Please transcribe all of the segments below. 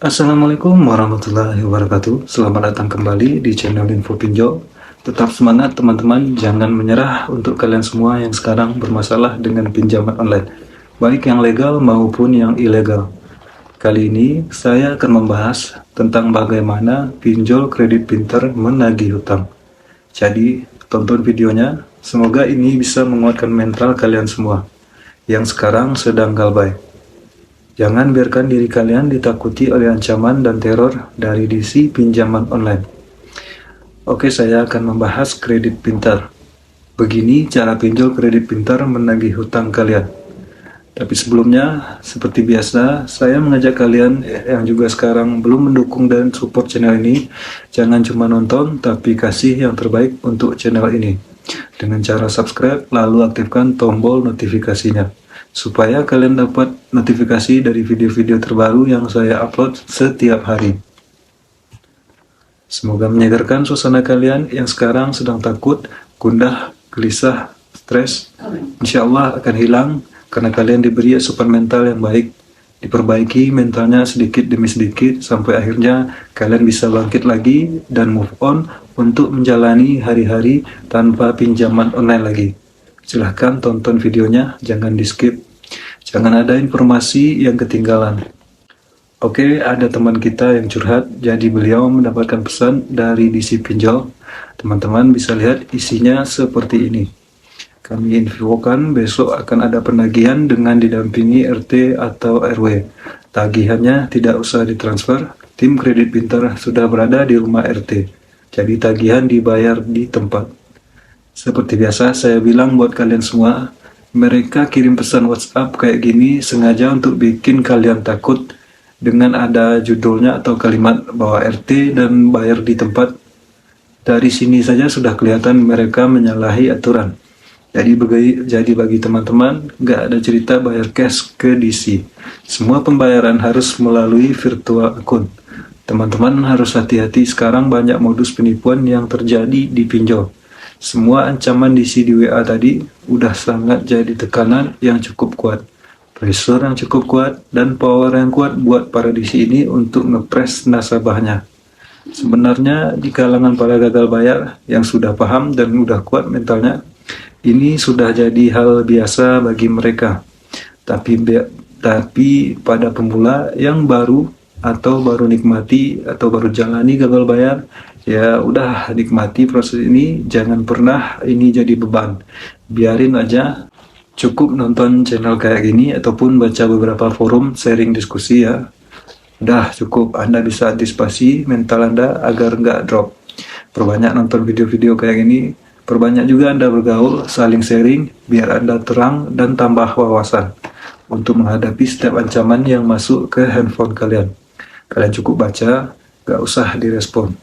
Assalamualaikum warahmatullahi wabarakatuh. Selamat datang kembali di channel Info Pinjol. Tetap semangat teman-teman, jangan menyerah untuk kalian semua yang sekarang bermasalah dengan pinjaman online, baik yang legal maupun yang ilegal. Kali ini saya akan membahas tentang bagaimana pinjol kredit pintar menagih hutang. Jadi tonton videonya, semoga ini bisa menguatkan mental kalian semua yang sekarang sedang galbay. Jangan biarkan diri kalian ditakuti oleh ancaman dan teror dari DC pinjaman online. Oke, saya akan membahas kredit pintar. Begini cara pinjol kredit pintar menagih hutang kalian. Tapi sebelumnya, seperti biasa, saya mengajak kalian yang juga sekarang belum mendukung dan support channel ini, jangan cuma nonton, tapi kasih yang terbaik untuk channel ini. Dengan cara subscribe, lalu aktifkan tombol notifikasinya, supaya kalian dapat notifikasi dari video-video terbaru yang saya upload setiap hari. Semoga menyegarkan suasana kalian yang sekarang sedang takut, gundah, gelisah, stres. Insya Allah akan hilang karena kalian diberi asupan mental yang baik, diperbaiki mentalnya sedikit demi sedikit sampai akhirnya kalian bisa bangkit lagi dan move on untuk menjalani hari-hari tanpa pinjaman online lagi. Silahkan tonton videonya, jangan di skip, jangan ada informasi yang ketinggalan. Oke, ada teman kita yang curhat, jadi beliau mendapatkan pesan dari DC Pinjol. Teman-teman bisa lihat isinya seperti ini. Kami infokan besok akan ada penagihan dengan didampingi RT atau RW. Tagihannya tidak usah ditransfer, tim kredit pintar sudah berada di rumah RT. Jadi tagihan dibayar di tempat. Seperti biasa saya bilang buat kalian semua, mereka kirim pesan WhatsApp kayak gini sengaja untuk bikin kalian takut dengan ada judulnya atau kalimat bahwa RT dan bayar di tempat. Dari sini saja sudah kelihatan mereka menyalahi aturan. Jadi bagi teman-teman, nggak ada cerita bayar cash ke DC. Semua pembayaran harus melalui virtual akun. Teman-teman harus hati-hati, sekarang banyak modus penipuan yang terjadi di pinjol. Semua ancaman DC di WA tadi udah sangat jadi tekanan yang cukup kuat. Pressure yang cukup kuat dan power yang kuat buat para DC ini untuk ngepres nasabahnya. Sebenarnya di kalangan para gagal bayar yang sudah paham dan udah kuat mentalnya, ini sudah jadi hal biasa bagi mereka. Tapi pada pemula yang baru atau baru nikmati atau baru jalani gagal bayar, ya udah nikmati proses ini, jangan pernah ini jadi beban. Biarin aja, cukup nonton channel kayak gini ataupun baca beberapa forum sharing diskusi ya. Udah cukup, Anda bisa antisipasi mental Anda agar nggak drop. Perbanyak nonton video-video kayak gini, perbanyak juga Anda bergaul, saling sharing, biar Anda terang dan tambah wawasan untuk menghadapi setiap ancaman yang masuk ke handphone kalian. Kalian cukup baca, gak usah direspon.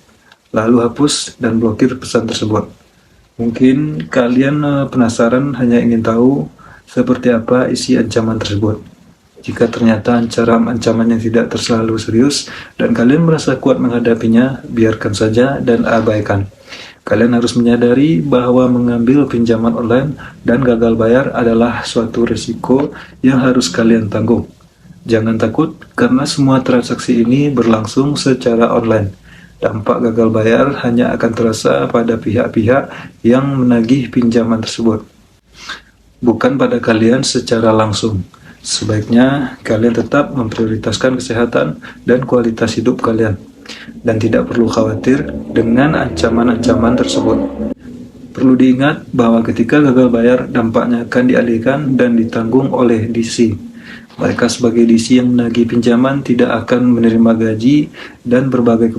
Lalu hapus dan blokir pesan tersebut. Mungkin kalian penasaran hanya ingin tahu seperti apa isi ancaman tersebut. Jika ternyata ancamannya tidak terlalu serius dan kalian merasa kuat menghadapinya, biarkan saja dan abaikan. Kalian harus menyadari bahwa mengambil pinjaman online dan gagal bayar adalah suatu risiko yang harus kalian tanggung. Jangan takut karena semua transaksi ini berlangsung secara online. Dampak gagal bayar hanya akan terasa pada pihak-pihak yang menagih pinjaman tersebut, bukan pada kalian secara langsung. Sebaiknya kalian tetap memprioritaskan kesehatan dan kualitas hidup kalian, dan tidak perlu khawatir dengan ancaman-ancaman tersebut. Perlu diingat bahwa ketika gagal bayar, dampaknya akan dialihkan dan ditanggung oleh DC. Mereka sebagai DC yang menagih pinjaman tidak akan menerima gaji dan berbagai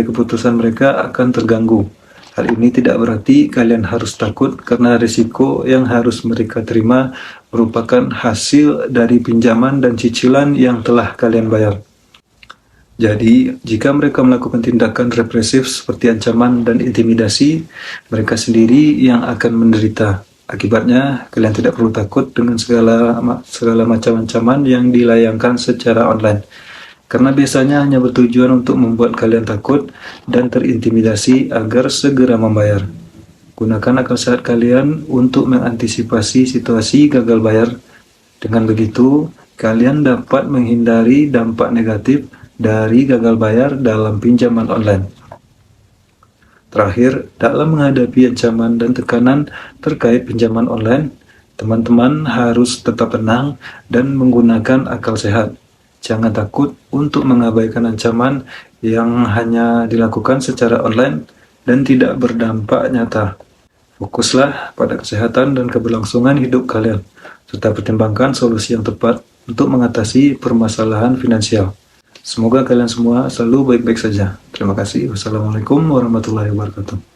keputusan mereka akan terganggu. Hal ini tidak berarti kalian harus takut karena risiko yang harus mereka terima merupakan hasil dari pinjaman dan cicilan yang telah kalian bayar. Jadi, jika mereka melakukan tindakan represif seperti ancaman dan intimidasi, mereka sendiri yang akan menderita. Akibatnya, kalian tidak perlu takut dengan segala macam ancaman yang dilayangkan secara online. Karena biasanya hanya bertujuan untuk membuat kalian takut dan terintimidasi agar segera membayar. Gunakan akal sehat kalian untuk mengantisipasi situasi gagal bayar. Dengan begitu, kalian dapat menghindari dampak negatif dari gagal bayar dalam pinjaman online. Terakhir, dalam menghadapi ancaman dan tekanan terkait pinjaman online, teman-teman harus tetap tenang dan menggunakan akal sehat. Jangan takut untuk mengabaikan ancaman yang hanya dilakukan secara online dan tidak berdampak nyata. Fokuslah pada kesehatan dan keberlangsungan hidup kalian, serta pertimbangkan solusi yang tepat untuk mengatasi permasalahan finansial. Semoga kalian semua selalu baik-baik saja. Terima kasih. Wassalamualaikum warahmatullahi wabarakatuh.